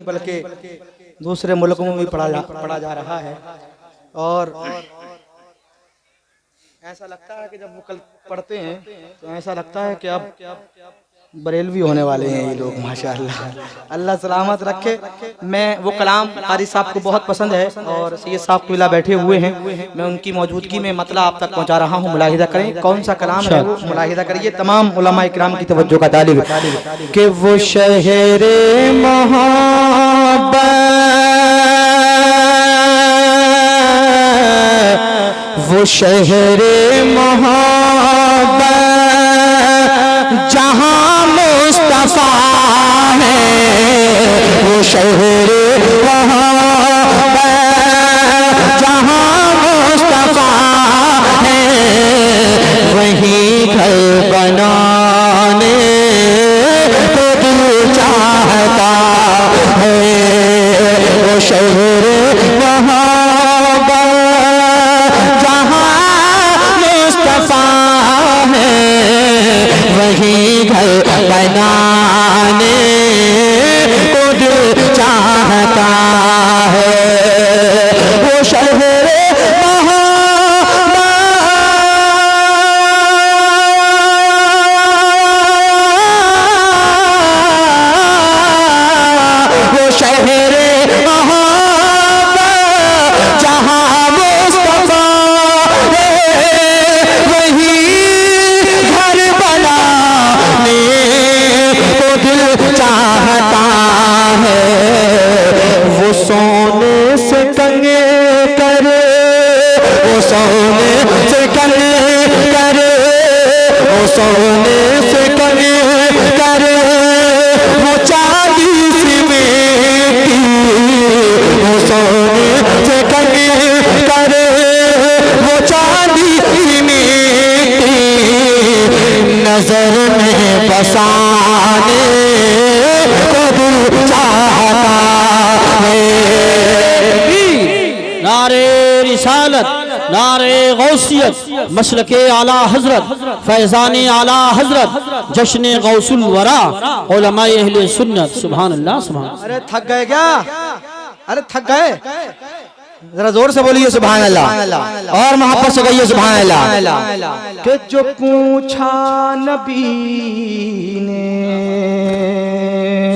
बल्कि दूसरे मुल्कों में भी पढ़ा जा रहा है। और ऐसा लगता है कि जब वो कल पढ़ते हैं तो ऐसा लगता है कि अब बरेलवी होने वाले हैं ये लोग, माशाअल्लाह। अल्लाह सलामत रखे। मैं वो कलाम कारी साहब को बहुत पसंद है और सैयद साहब किबला बैठे हुए हैं, मैं उनकी मौजूदगी में मतलब आप तक पहुंचा रहा हूं। मुलाहिदा करें कौन सा कलाम है वो, मुलाहिदा करिए। तमाम उलमा इकराम की तवज्जो का तालिब कि वो शहरे मोहब्बत, वो शहरे मोहब्बत जहाँ मुस्तफा है, वो शहरे मोहब्बत जहाँ मुस्तफा है, वहीं घर बनाने को दिल चाहता है। वो शहरे मोहब्बत वही घर बनाने को दिल चाहता है। वो शहरे वो शहरे जहाँ मुस्तफा वही घर बनाने को दिल चाहता है। वो सोने से कंगे करे, वो सोने से कंगे करे, वो सोने से कंगे करे, वो चांदी सी बेटी, वो सोने से कंगे करे, वो चांदी सी बेटी, नजर में बसाने को दिल चाहता है। नारे रिसालत, नारे गौसियत, मसलके आला हजरत, फैजाने आला हजरत, जश्न गौसुल वरा, उलमाए अहले सुन्नत। सुभान अल्लाह, सुभान। अरे थक गए क्या? अरे थक गए? जरा जोर से बोलिए सुभान अल्लाह और मोहब्बत से कहिए सुभान अल्लाह। कि जो पूछा नबी ने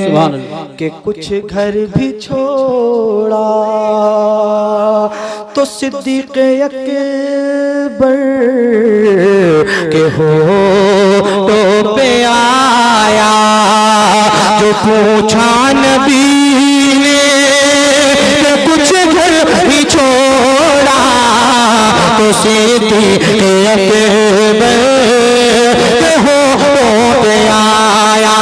सुभान अल्लाह कि कुछ घर भी छोड़ा, तो सिद्दीक़ अकबर के हो तो पे आया। जो पूछा नबी ने कुछ घर भी छोड़ा, तो सिद्दीक़ अकबर के हो पे आया।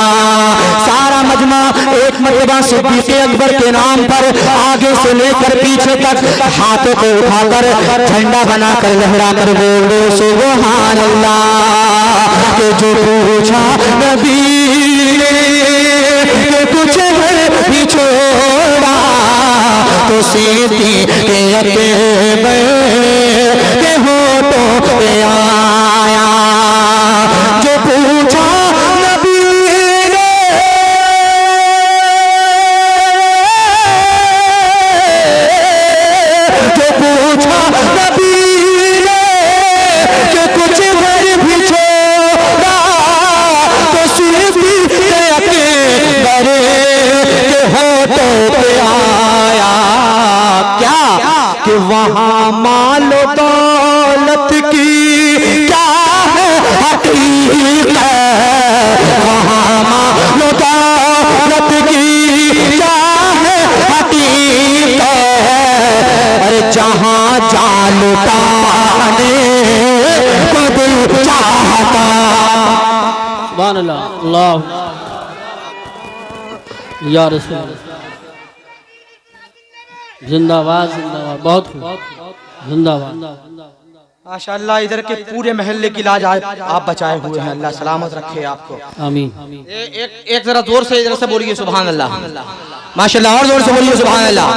सारा मजमा एक मरतबा सिद्दीक़ अकबर के नाम पर आगे से लेकर पीछे तक हाथों को उठाकर झंडा बनाकर लहराकर बोल दो सुभान अल्लाह। के जो पूछा नबी ने कुछ घर भी छोड़ा, तो सिद्दीक़ अकबर के होठों पे आया। जो पूछा नबी ने जो पूछा नबी ने कि कुछ घर भी छोड़ा, तो सिद्दीक़ अकबर के होठों पे आया। क्या कि वहाँ मालो दौलत की क्या है हकीकत, वहाँ मालो दौलत की क्या है हकीकत। अरे जहाँ जान लुटाने को दिल चाहता। सुभान अल्लाह, अल्लाह या रसूल। जिंदाबाद, जिंदाबाद, बहुत खूब, जिंदाबाद। माशाअल्लाह। इधर के पूरे महल्ले की लाज आप बचाए हुए हैं, अल्लाह सलामत रखे आपको। आमीन। एक जरा जोर से इधर से बोलिए सुभान अल्लाह माशाअल्लाह, और जोर से बोलिए सुभान अल्लाह।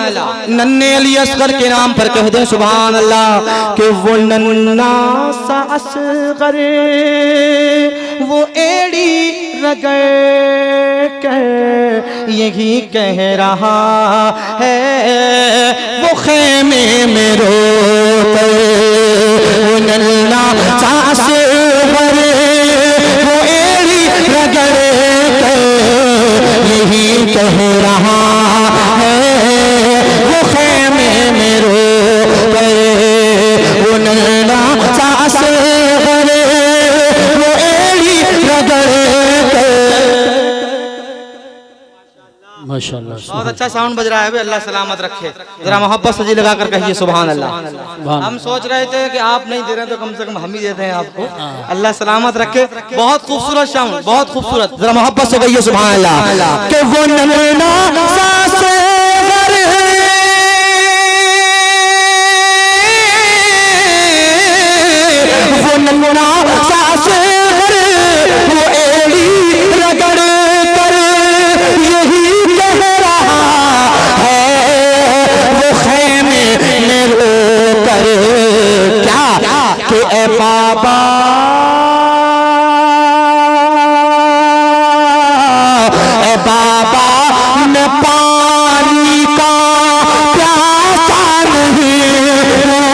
नन्हे अली असगर के नाम पर कह दे सुभान अल्लाह। कि वो नन्ना सा असगर, वो एड़ी रगड़ कर यही कह रहा है, वो खेमे में रोते वो नन्ना सांस भरे, वो एड़ी रगड़ कर यही कह रहा है, वो खेमे में रोते वो नन्ना सांस भरे, वो एड़ी रगड़ कर। माशाअल्लाह, बहुत अच्छा साउंड बज रहा है भाई, अल्लाह सलामत रखे। जरा मोहब्बत से जी लगा कर कहिए सुभान अल्लाह। हम सोच रहे थे कि आप नहीं दे रहे तो कम से कम हम ही देते हैं आपको। अल्लाह सलामत रखे। बहुत खूबसूरत साउंड, बहुत खूबसूरत। जरा मोहब्बत से कहिए सुभान अल्लाह। कि वो नन्ना सांसे भरे, वो नन्ना सांसे भरे, वो एड़ी रगड़ कर यही कह रहा है, वो खेमे में रो कर क्या कि ए बाबा बाबा मैं पानी का प्यासा नहीं हूँ,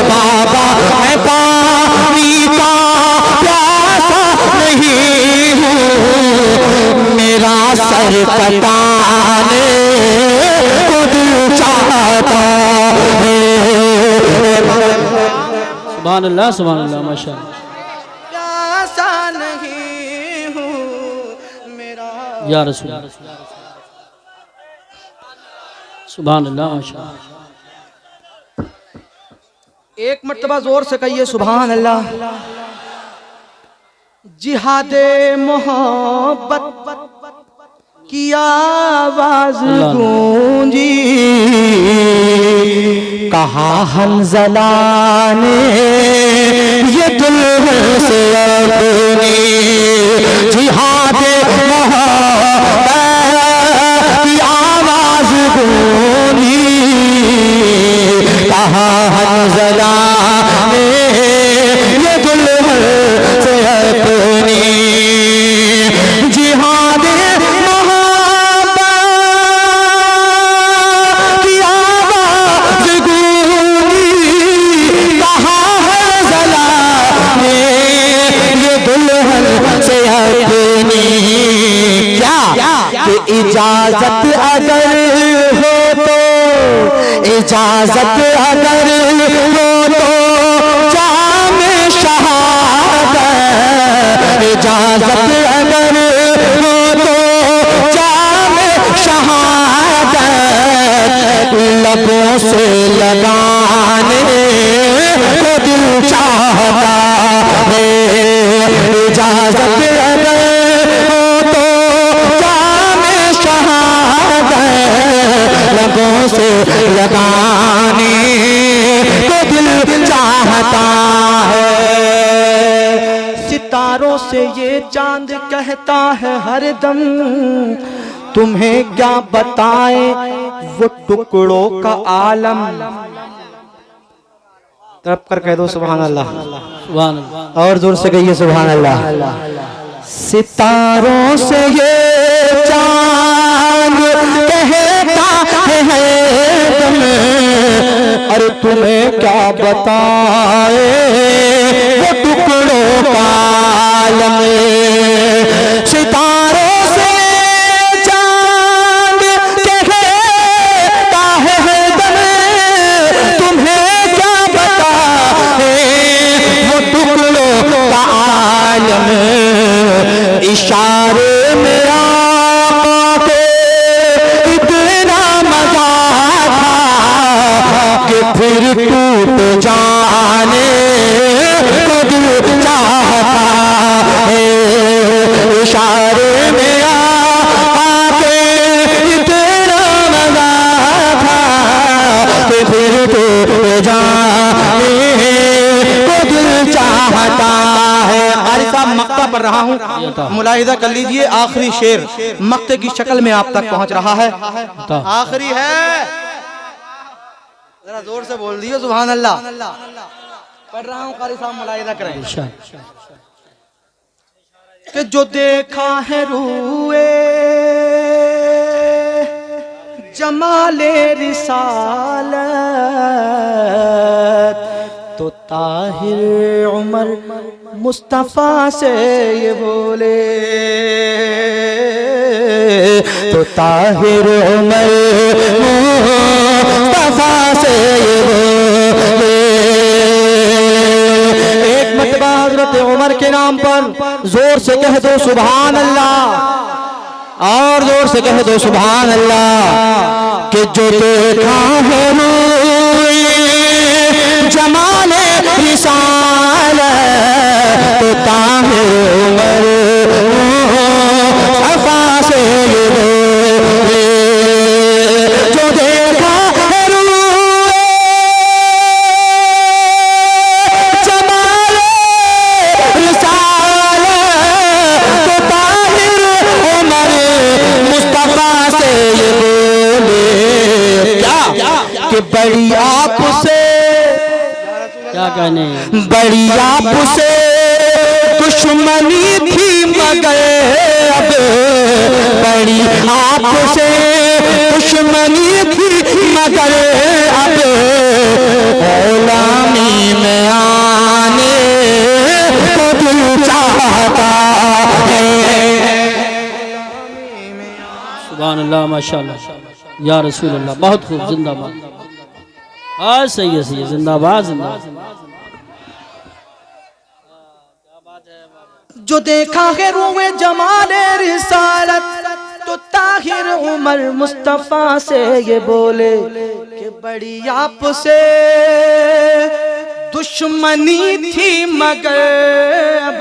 बाबा मैं पानी का प्यासा नहीं हूँ, मेरा सर कटाने को दिल चाहता है। सुभान अल्लाह, सुभान अल्लाह, माशाअल्लाह। प्यासा नहीं हूँ मेरा या रसूल, सुभान अल्लाह, माशाअल्लाह। एक मर्तबा जोर से कहिए सुभान अल्लाह। जिहादे मोहब्बत की आवाज गूंजी, कहा हंज़ला ने ये दुल्हन से अपनी जिहादे मोहब्बत की आवाज गूंजी, कहा हंज़ला ने ये दुल्हन से अपनी जिहादे इजाजत अगर हो तो, इजाजत अगर हो तो जामे शहादत, इजाजत अगर हो तो जामे शहादत, लबों से लगाने को दिल चाहता है, इजाजत अगर हो तो लबों से लगाने को दिल चाहता है। सितारों से ये चांद कहता है हर दम, तुम्हें क्या बताएं वो टुकड़ों का आलम। तरफ कर कह दो सुभान अल्लाह, सुभान अल्लाह, और जोर से कहिए सुभान अल्लाह। सितारों से ये चांद कहता है दम, अरे तुम्हें क्या बताए वो टुकड़ों का आलम। सितारों से चांद कहता है दम, तुम्हें क्या बताए वो टुकड़ों का आलम। इशारे में आका के इतना मजा था कि फिर टूट जाने को दिल चाहता है। इशारे में आका के इतना मजा था कि फिर टूट जाने को दिल चाहता है। मक्ता पढ़ रहा हूँ, मुलाहिजा कर लीजिए। आखिरी शेर मक्ते की शक्ल में आप तक पहुंच रहा है। आखिरी है, जरा जोर से बोल दियो सुभान अल्लाह। पढ़ रहा हूँ, कारी साहब मुलाहिजा करें। कि जो देखा है रूए जमाले रिसालत तो ताहिर उमर मुस्तफ़ा से ये बोले, तो ताहिर उमर मुस्तफ़ा से ये बोले। एक मरतबा हज़रत उमर के नाम पर जोर से कह दो सुभान अल्लाह, और जोर से कह दो सुभान अल्लाह। कि जो देखा है जमाले रिसालत तो ताहिर उमर मुस्तफ़ा से ये बोले, जो देखा है जमाले रिसालत तो ताहिर उमर मुस्तफ़ा से ये बोले। क्या कि बड़ी आपसे, क्या कहने, बड़ी आपसे दुश्मनी थी मगर अब, बड़ी आपसे दुश्मनी थी मगर अब गुलामी में आने को दिल चाहता है। सुभान अल्लाह, माशाअल्लाह, या रसूल अल्लाह, बहुत खूब, जिंदाबाद। हाँ सही है, सही है, जिंदाबाद जिंदाबाद। जो देखा है रूए जमाले रिसालत तो ताहिर उमर मुस्तफ़ा से ये बोले कि बड़ी आपसे दुश्मनी थी मगर अब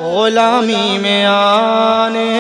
गुलामी में आने